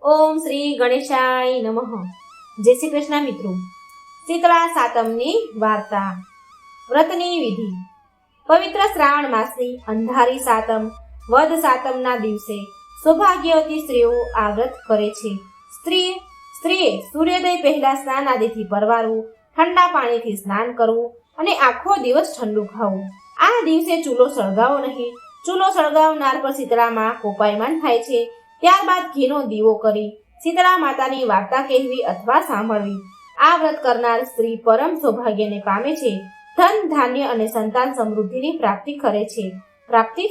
ઓમ શ્રી ગણેશાય નમઃ. જય શ્રી કૃષ્ણ મિત્રો. શીતળા સાતમની વાર્તા. વ્રતની વિધિ. પવિત્ર શ્રાવણ માસની અંધારી સાતમ વદ સાતમના દિવસે સૌભાગ્યવતી સ્ત્રીઓ આ વ્રત કરે છે. સ્ત્રીએ સૂર્યોદય પહેલા સ્નાન આદિથી પરવારવું, ઠંડા પાણીથી સ્નાન કરવું અને આખો દિવસ ઠંડુ ખાવું. આ દિવસે ચૂલો સળગાવો નહીં. ચૂલો સળગાવનાર પર શીતળામાં કોપાયમાન થાય છે. ત્યારબાદ ઘીનો દીવો કરી શીતળા માતાની વાર્તા કહેવી અથવા સાંભળવી. આ વ્રત કરનાર સ્ત્રી પરમ સૌભાગ્યને પામે છે. ધન, ધાન્ય અને સંતાન સમૃદ્ધિની પ્રાપ્તિ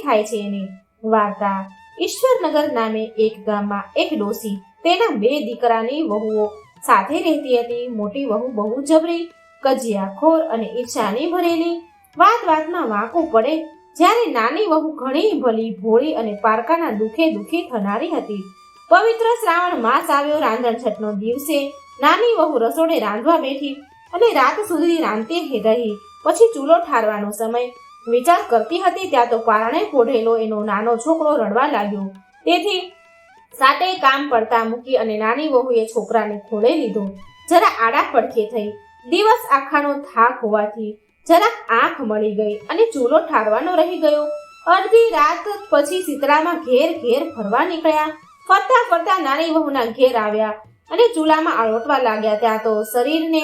થાય છે. એની વાર્તા. ઈશ્વરનગર નામે એક ગામમાં એક ડોસી તેના 2 દીકરાની વહુઓ સાથે રહેતી હતી. મોટી વહુ બહુ જબરી, કજિયાખોર અને ઈર્ષાની ભરેલી, વાતમાં વાંકું પડે, જ્યારે નાની વહુ ઘણી ભલી, ભોળી અને પારકાના દુખી થનારી હતી. પવિત્ર શ્રાવણ માસ આવ્યો. રાંધણછઠનો દિવસે નાની વહુ રસોડે રાંધવા બેઠી અને રાત સુધી રાંધતી રહી. પછી ચૂલો ઠારવાનો સમય વિચાર કરતી હતી ત્યાં તો પારણે પોઢેલો એનો નાનો છોકરો રડવા લાગ્યો. તેથી સાટે કામ પડતા મૂકી અને નાની વહુએ છોકરાને ખોળે લીધો. જરા આડા પડખે થઈ. દિવસ આખાનો થાક હોવાથી જરાક આંખ મળી ગઈ અને ચૂલો ઠારવાનો રહી ગયો. અડધી રાત પછી શીતળામાં ઘેર ફરવા નીકળ્યા. ફરતા નાની વહુના ઘેર આવ્યા અને ચૂલામાં આળોટવા લાગ્યા. ત્યાં તો શરીરને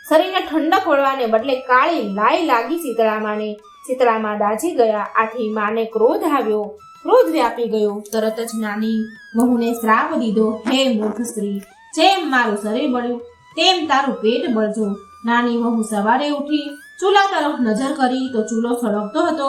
ઠંડક વળવાને બદલે કાળી લાઈ લાગી શીતળામાં દાઝી ગયા. આથી માને ક્રોધ આવ્યો. ક્રોધ વ્યાપી ગયો. તરત જ નાની વહુને શ્રાપ દીધો, હે મૂર્ખ સ્ત્રી, જેમ મારું શરીર બળ્યું તેમ તારું પેટ બળજો. નાની વહુ સવારે ઉઠી ચૂલા તરફ નજર કરી તો ચૂલો સળગતો હતો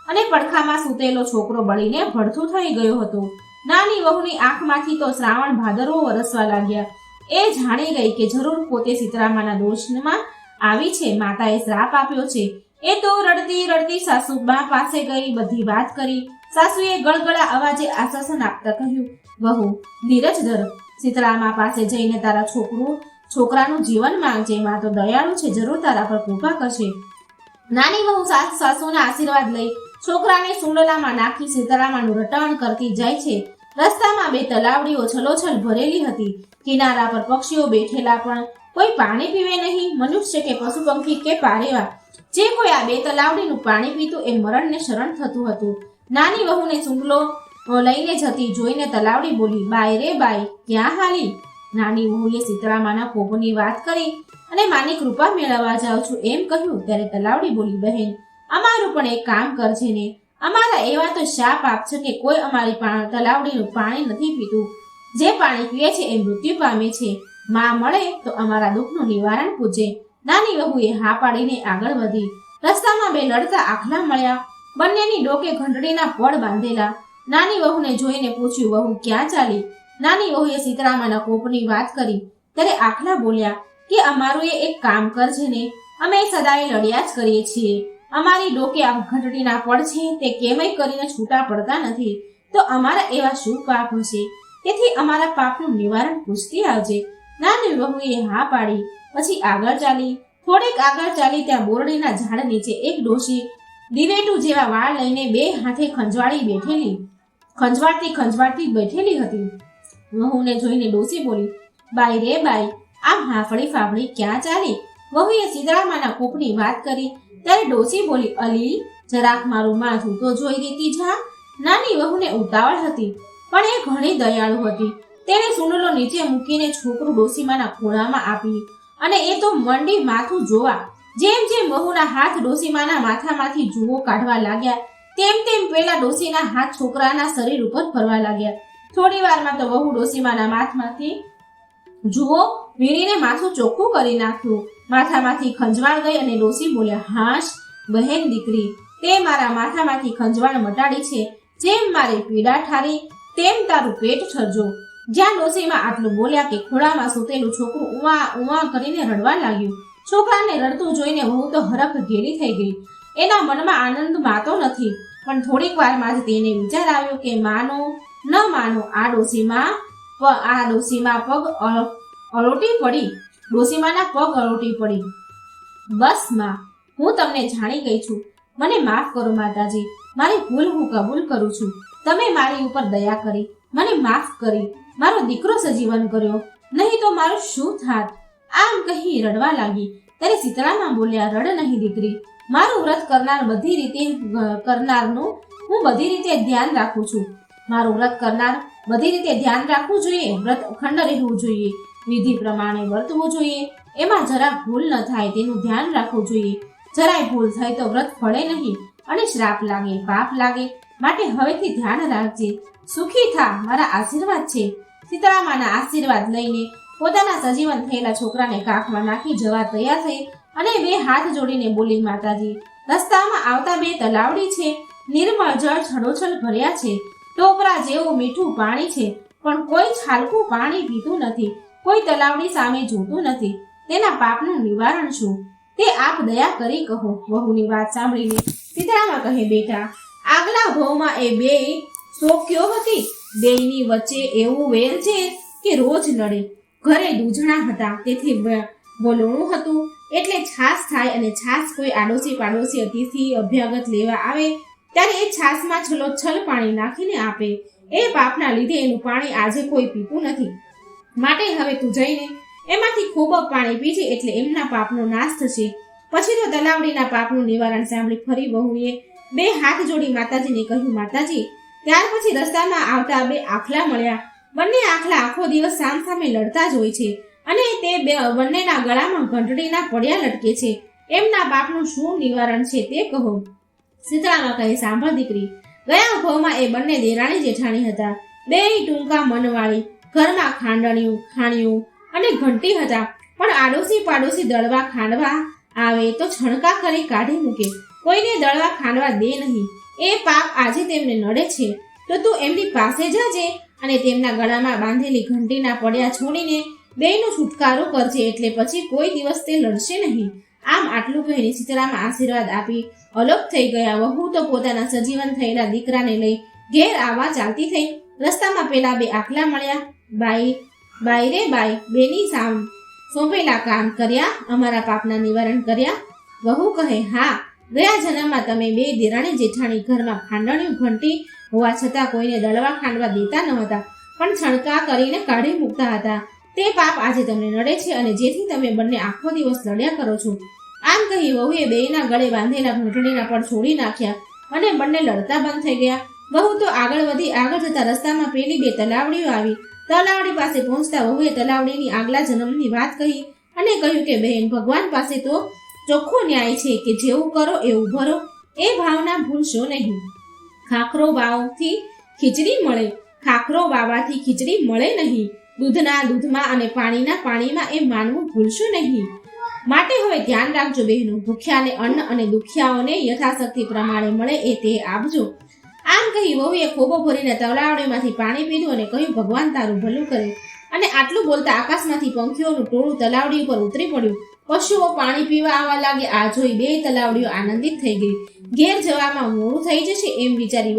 અને પડખામાં સૂતેલો છોકરો બળીને ભડથું થઈ ગયો હતો. નાની વહુની આંખમાંથી તો શ્રાવણ ભાદરવો વરસવા લાગ્યા. એ જાણી ગઈ કે જરૂર પોતે શીતળામાના દોષમાં આવી છે. માતાએ શ્રાપ આપ્યો છે. એ તો રડતી સાસુબા પાસે ગઈ, બધી વાત કરી. સાસુએ ગળગળા અવાજે આશ્વાસન આપતા કહ્યું, વહુ ધીરજ ધર, શીતળામા પાસે જઈને તારા છોકરાનું જીવન માંગજે. માં તો દયાળુ છે, જરૂર તારા પર કૃપા કરશે. નાની વહુ સાસુના આશીર્વાદ લઈ છોકરાને સુંડલામાં નાખી શીતળામાનું રટણ કરતી જાય છે. રસ્તામાં 2 તલાવડીઓ છલોછલ ભરેલી હતી. કિનારા પર પક્ષીઓ બેઠેલા, પણ કોઈ પાણી પીવે નહીં. મનુષ્ય કે પશુ પંખી કે પારેવા, જે કોઈ આ 2 તલાવડીનું પાણી પીતું એ મરણને શરણ થતું હતું. નાની વહુને સુંડલો લઈને જતી જોઈને તલાવડી બોલી, બાય રે બાય, ક્યાં હાલી? નાની વહુએ શીતળામાના કોપની વાત કરી અને માની કૃપા મેળવવા જાઉં છું એમ કહ્યું. ત્યારે તલાવડી બોલી, બહેન, અમારું પણ એક કામ કરજે ને. અમારા એવા તો શા પાપ છે કે કોઈ અમારી તલાવડીનું પાણી નથી પીતું. જે પાણી પીએ છે એ મૃત્યુ પામે છે. માં મળે તો અમારા દુઃખનું નિવારણ પૂછે. નાની વહુએ હા પાડીને આગળ વધી. રસ્તામાં 2 લડતા આખલા મળ્યા. બંનેની ડોકે ઘંટડીના પડ બાંધેલા. નાની વહુને જોઈને પૂછ્યું, વહુ ક્યાં ચાલી? નાની વહુએ શીતળામાના કોપની વાત કરી. ત્યારે આખલા બોલ્યા કે અમારું એક કામ કરજે ને, અમે સદાય લડ્યા જ કરીએ છીએ. અમારી ડોકે આ ઘંટડીના પડ છે તે કેમય કરીને છૂટા પડતા નથી. તો અમારા એવા શું પાપ હશે? તેથી અમારા પાપનું નિવારણ પૂછતી આવજે. નાની વહુએ હા પાડી. પછી આગળ ચાલી. થોડેક આગળ ચાલી ત્યાં બોરડીના ઝાડ નીચે એક ડોશી દિવેટું જેવા વાળ લઈને 2 હાથે ખંજવાળતી બેઠેલી હતી. વહુને જોઈને ડોશી બોલી, બાઈ રે બાઈ, આમ હાફળી ફાફળી ક્યાં ચાલી? વહુએ શીતળામાના કોપની વાત કરી. ત્યારે ડોશી બોલી, અલી, જરાક મારું માથું તો જોઈ દેતી જા. નાની વહુને ઉતાવળ હતી, પણ એ ઘણી દયાળુ હતી. તેણે સુંડલો નીચે મૂકીને છોકરું ડોશીમાના ખોળામાં આપી અને એ તો મંડી માથું જોવા. જેમ વહુના હાથ ડોશીમાના માથામાંથી જુઓ કાઢવા લાગ્યા, તેમ પેલા ડોશીના હાથ છોકરાના શરીર ઉપર ફરવા લાગ્યા. થોડી વારમાં તો વહુ ડોશીમાના માથામાંથી જુઓ વીણીને માથું ચોખ્ખું કરી નાખ્યું. માથામાંથી ખંજવાળ ગઈ અને ડોશી બોલ્યા, હાશ બહેન દીકરી, તે મારા માથામાંથી ખંજવાળ મટાડી છે. જેમ મારી પીડા ઠારી તેમ તારું પેટ ઠરજો. જ્યાં ડોશીમાં આટલું બોલ્યા કે ખોળામાં સૂતેલું છોકરું ઉવા કરીને રડવા લાગ્યું. છોકરાને રડતું જોઈને વહુ તો હરખ ઘેરી થઈ ગઈ. એના મનમાં આનંદ માતો નથી, પણ થોડીક વારમાં જ તેને વિચાર આવ્યો કે માનો ન માનો આ ડોશીમાં પગ અલોટી પડી. ડોશીમાના પગ અલોટી પડી. બસ માં, હું તમને જાણી ગઈ છું. મને માફ કરો માતાજી, મારી ભૂલ હું કબૂલ કરું છું. તમે મારી ઉપર દયા કરી મને માફ કરી, મારો દીકરો સજીવન કર્યો, નહીં તો મારું શું થાત? આમ કહી રડવા લાગી. ત્યારે શીતળામાં બોલ્યા, રડ નહીં દીકરી, મારું વ્રત કરનારનું હું બધી રીતે ધ્યાન રાખું છું. મારું વ્રત કરનાર બધી રીતે ધ્યાન રાખવું જોઈએ. વ્રત અખંડ રહેવું જોઈએ, વિધિ પ્રમાણે વર્તવું જોઈએ, એમાં જરા ભૂલ ન થાય તેનું ધ્યાન રાખવું જોઈએ. જરાય ભૂલ થાય તો વ્રત ફળે નહીં અને શ્રાપ લાગે, પાપ લાગે. માટે હવેથી ધ્યાન રાખજે. સુખી થા, મારા આશીર્વાદ છે. શીતળામાના આશીર્વાદ લઈને પોતાના સજીવન થયેલા છોકરાને કાખમાં નાખી જવા તૈયાર થઈ અને બે હાથ જોડીને બોલી, માતાજી, રસ્તામાં આવતા બે તલાવડી છે. નિર્મળ જળ છડોછલ ભર્યા છે. ટોપરા જેવું મીઠું પાણી છે, પણ કોઈ છાલકું પાણી પીતું નથી, કોઈ તલાવડી સામે જોતું નથી. તેના પાપનું નિવારણ શું? તે આપ દયા કરી કહો. વહુની વાત સાંભળીને શીતળામાં કહે, બેટા, આગલા ભવમાં એ બે શોક્યો હતી. બેયની વચ્ચે એવું વેર છે કે રોજ લડે. ઘરે દૂધણા હતા, તેથી વલોણું હતું, એટલે છાશ થાય, અને છાશ કોઈ આડોશી પાડોશી અતિથિ અભ્યાગત લેવા આવે ત્યારે એ છાશમાં છલોછલ પાણી નાખીને આપે. એ પાપના લીધે એનું પાણી આજે કોઈ પીતું નથી. માટે હવે તું જઈને એમાંથી ખૂબ પાણી પીજે, એટલે એમના પાપનો નાશ થશે. પછી તો તલાવડીના પાપનું નિવારણ સાંભળી ફરી વહુએ બે હાથ જોડી માતાજીને કહ્યું, માતાજી, ત્યાર પછી રસ્તામાં આવતા બે આખલા મળ્યા. બંને આખલા આખો દિવસ સામસામે લડતા જ હોય છે, અને તે બંનેના ગળામાં ઘંટડીના પડિયા લટકે છે. એમના પાપનું શું નિવારણ છે તે કહો. શીતળામાં કહે, સાંભળ દીકરી, ગયા ભવમાં એ બંને દેરાણી જેઠાણી હતા. બેય ટૂંકા મનવાળી, ઘરમાં ખાણિયું અને ઘંટી હતા, પણ આડોશી પાડોશી દળવા ખાંડવા આવે તો છણકા કરી કાઢી મૂકે, કોઈને દળવા ખાંડવા દે નહીં. એ પાપ આજે તેમને નડે છે, તો તું એમની પાસે જાજે અને તેમના ગળામાં બાંધેલી ઘંટીના પડિયા છોડીને બેયનો છુટકારો કરજે, એટલે પછી કોઈ દિવસ તે લડશે નહીં. આમ આટલું કહીને શીતળામાં આશીર્વાદ આપી અલોપ થઈ ગયા. વહુ તો પોતાના સજીવન થયેલા દીકરાને લઈ ઘેર આવવા ચાલતી થઈ. રસ્તામાં પેલા બે આખલા મળ્યા. બાઈ રે બાઈ, બેની સોંપેલા કામ કર્યા, અમારા પાપના નિવારણ કર્યા? વહુ કહે, હા, ગયા જન્મમાં તમે બે દેરાણી જેઠાણી ઘરમાં ખાંડણિયું ઘંટી હોવા છતાં કોઈને દળવા ખાંડવા દેતા ન હતા, પણ છણકા કરીને કાઢી મૂકતા હતા. તે પાપ આજે તમને નડે છે, અને જેથી તમે બંને આખો દિવસ લડ્યા કરો છો. આમ કહી વહુએ બેયના ગળે બાંધેલા ઘંટડીના પડ છોડી નાખ્યા અને બંને લડતા બંધ થઈ ગયા. વહુ તો આગળ જતા રસ્તામાં પેલી બે તલાવડીઓ આવી. તલાવડી પાસે પહોંચતા વહુએ તલાવડીની આગલા જન્મની વાત કહી અને કહ્યું કે બહેન, ભગવાન પાસે તો ચોખ્ખો ન્યાય છે કે જેવું કરો એવું ભરો. એ ભાવના ભૂલશો નહીં. ખાખરો વાવથી ખીચડી મળે નહીં. દૂધના દૂધમાં અને પાણીના પાણીમાં એ માનવું ભૂલશો નહીં. માટે હવે ધ્યાન રાખજો બહેનો, ભૂખ્યાને અન્ન અને દુખિયાઓને યથાશક્તિ પ્રમાણે મળે એ તે આપજો. આમ કહી વહુએ ખોબો ભરીને તલાવડીમાંથી પાણી પીધું અને કહ્યું, ભગવાન તારું ભલું કરે. અને આટલું બોલતા આકાશમાંથી પંખીઓનું ટોળું તલાવડી ઉપર ઉતરી પડ્યું. પશુઓ પાણી પીવા આવવા લાગે. આ જોઈ બે તલાવડીઓ આનંદિત થઈ ગઈ. ઘેર જવામાં મોડું થઈ જશે એમ વિચારી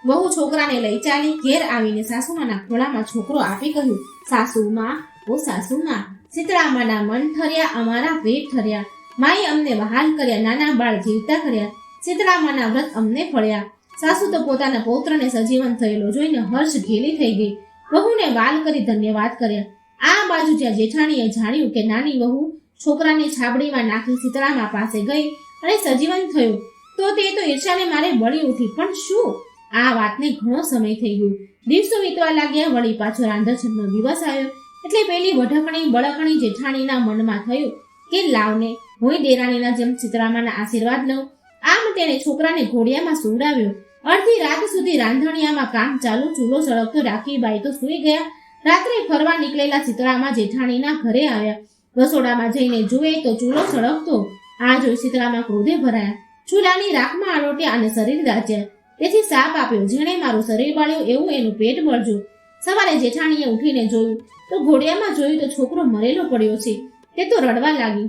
વહુ છોકરાને લઈ ચાલી. ઘેર આવીને સાસુમાના ખોળામાં છોકરો આપી કહ્યું, સાસુમાં, ઓ સાસુમાં, શીતળામાના મન ઠર્યા, અમારા પેટ ઠર્યા. માએ અમને વહાલ કર્યા, નાના બાળ જીવતા કર્યા. શીતળામાના વ્રત અમને ફળ્યા. સાસુ તો પોતાના પૌત્રને સજીવન થયેલો જોઈને હર્ષ ઘેલી થઈ ગઈ. વહુને વાલ કરી ધન્યવાદ કર્યા. આ બાજુ જ્યાં જેઠાણીએ જાણ્યું કે નાની વહુ છોકરાને છાબડીમાં નાખી શીતળામા પાસે ગઈ અને સજીવન થયું, તો તે તો ઈર્ષાને મારે બળી ઉઠી. પણ શું, આ વાતને ઘણો સમય થઈ ગયો. દિવસો વીતવા લાગ્યા. વળી પાછો રાંધણછંદનો દિવસ આવ્યો એટલે પેલી વઢકણી બળકણી જેઠાણીના મનમાં થયું કે લાવને હું દેરાણીના જેમ શીતળામાના આશીર્વાદ લઉં. આમ તેણે છોકરાને ઘોડિયામાં સુવડાવ્યો. અડધી રાત સુધી રાંધણિયામાં કામ ચાલુ. ચૂલો સળગતો રાખી બાઈ તો સૂઈ ગયા. રાત્રે ફરવા નીકળેલા શીતળામા જેઠાણીના ઘરે આવ્યા. રસોડામાં જઈને જુએ તો ચૂલો સળગતો. આ જોઈ શીતળામા ક્રોધે ભરાયા. ચૂલાની રાખમાં આલોટ્યા અને શરીર દાચ્યા. તેથી સાપ આપ્યો, જેણે મારું શરીર બાળ્યું એવું એનું પેટ બળજો. સવારે જેઠાણીએ ઉઠીને જોયું તો ઘોડિયામાં જોયું તો છોકરો મરેલો પડ્યો છે. તે તો રડવા લાગી.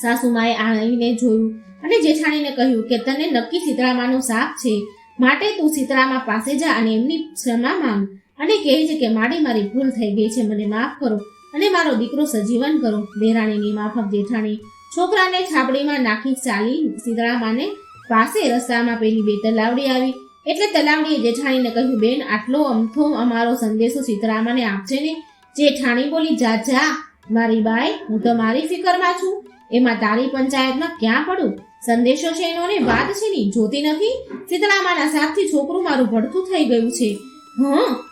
સાસુમાએ આવીને જોયું અને જેઠાણીને કહ્યું કે તને નક્કી શીતળામાનો સાપ છે, માટે તું શીતળામા પાસે જા અને એમની ક્ષમા માંગ અને કહે છે કે મારી ભૂલ થઈ ગઈ છે, મને માફ કરો અને મારો દીકરો સજીવન કરો. દેરાણીની માફક જેઠાણી છોકરાને છાબડીમાં નાખી ચાલી. શીતળામાને પાસે રસ્તામાં પેલી બે તલાવડી આવી. એટલે તલાવડીએ જેઠાણીને કહ્યું, બેન, આટલો અમથો અમારો સંદેશો સીતરામાને આપજે ને. જેઠાણી બોલી, જા જા મારી બાઈ, હું તો મારી ફિકરમાં છું, એમાં તારી પંચાયતમાં ક્યાં પડું? સંદેશો છે એનો ને વાત છે ની, જોતી નથી? સીતરામાના સાપથી છોકરું મારું ભડથું થઈ ગયું છે.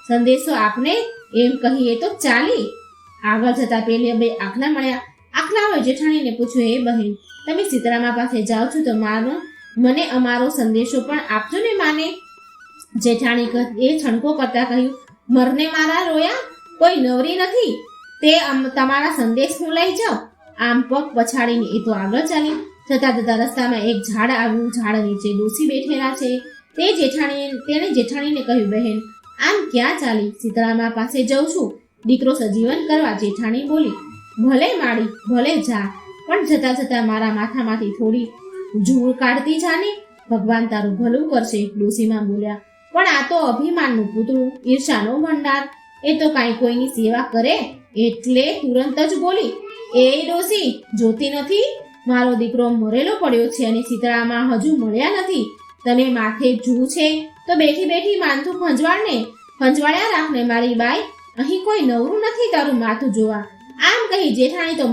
સંદેશો આપને એમ કહીએ તો ચાલી. આગળ જતા પેલે બે આખલા મળ્યા. આખલાઓએ જેઠાણીને પૂછ્યું, હે બહેન, તમે સીતરામા પાસે જાઓ છો તો મને અમારો સંદેશો પણ આપજો ને માને. જેઠાણી એ છણકો કરતા કહ્યું, મરને મારા રોયા, કોઈ નવરી નથી, તે તમારા સંદેશ હું લઈ જાઉં. આમ પગ પછાડીને એ તો આગળ ચાલી. જતા જતા રસ્તામાં એક ઝાડ આવ્યું. ઝાડ નીચે ડોસી બેઠેલા છે. તેણે જેઠાણીને કહ્યું, બહેન, આમ ક્યાં ચાલી? સીતરામા પાસે જઉં છું, દીકરો સજીવન કરવા. જેઠાણી બોલી, ભલે માડી, ભલે જા, પણ જતા જતા મારા માથામાંથી થોડી જૂળ કાઢતી જાને, ભગવાન તારું ભલું કરશે. ડોસીમાં બોલ્યા, પણ આ તો અભિમાનનું પૂતળું, ઈર્ષાનો ભંડાર, એ તો કાંઈ કોઈની સેવા કરે. એટલે તુરંત જ બોલી, એ ડોસી, જોતી નથી? મારો દીકરો મરેલો પડ્યો છે અને સીતરામા હજુ મળ્યા નથી. તને માથે જૂ છે તો બેઠી બેઠી માથું ખંજવાળ્યા રાખને મારી બાઈ, અહીં કોઈ નવરું નથી તારું માથું જોવા. આમ કહી જેઠાણી તો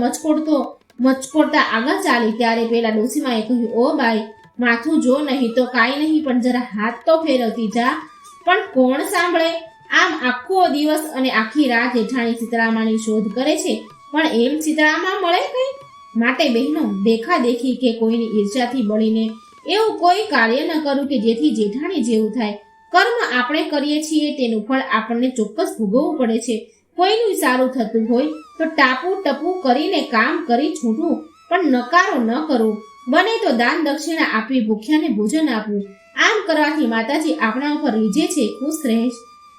મચકોડતા આગળ ચાલી. ત્યારે પેલા ડોસીમાએ કહ્યું, ઓ બાઈ, માથું જો નહીં તો કાંઈ નહીં, પણ જરા હાથ તો ફેરવતી જા. પણ કોણ સાંભળે? આમ આખો દિવસ અને આખી રાત જેઠાણી સીતરામાની શોધ કરે છે, પણ એમ સીતરામા મળે કઈ? માટે બહેનો, દેખા દેખી કે કોઈની ઈર્ષ્યાથી બળીને એવું કોઈ કાર્ય ન કરું કે જેથી જેઠાણી જેવું થાય. કર્મ આપણે કરીએ છીએ તેનું ફળ આપણને ચોક્કસ ભોગવવું પડે છે. કોઈનું સારું થતું હોય તો ટાપુ ટપુ કરીને કામ કરી છૂટવું, પણ નકારો ન કરવો. બને તો દાન દક્ષિણા આપી ભૂખ્યાને ભોજન આપવું. આમ કરવાથી માતાજી આપણા ઉપર રીઝે છે,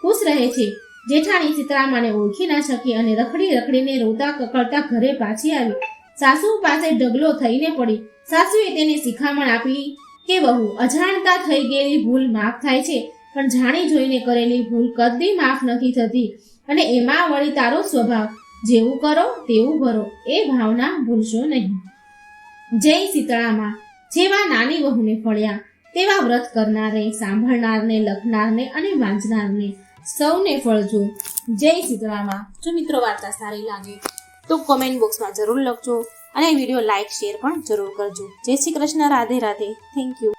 ખુશ રહે છે. જેઠાણી સીતરામાને ઓળખી ના શકી અને રખડીને રોતા કકળતા ઘરે પાછી આવી. સાસુ પાસે ઢગલો થઈને પડી. સાસુએ તેને શિખામણ આપી કે બહુ, અજાણતા થઈ ગયેલી ભૂલ માફ થાય છે, પણ જાણી જોઈને કરેલી ભૂલ કદી માફ નથી થતી. અને એમાં વળી તારો સ્વભાવ, જેવું કરો તેવું ભરો, એ ભાવના ભૂલશો નહીં. જય સીતળામાં. જેવા નાની વહુને ફળ્યા તેવા વ્રત કરનારને, સાંભળનારને, લખનારને અને વાંચનારને સૌને ફળજો. જય સીતળામાં. જો મિત્રો વાર્તા સારી લાગે તો કોમેન્ટ બોક્સમાં જરૂર લખજો અને વિડીયો લાઈક શેર પણ જરૂર કરજો. જય શ્રી કૃષ્ણ. રાધે રાધે. Thank you.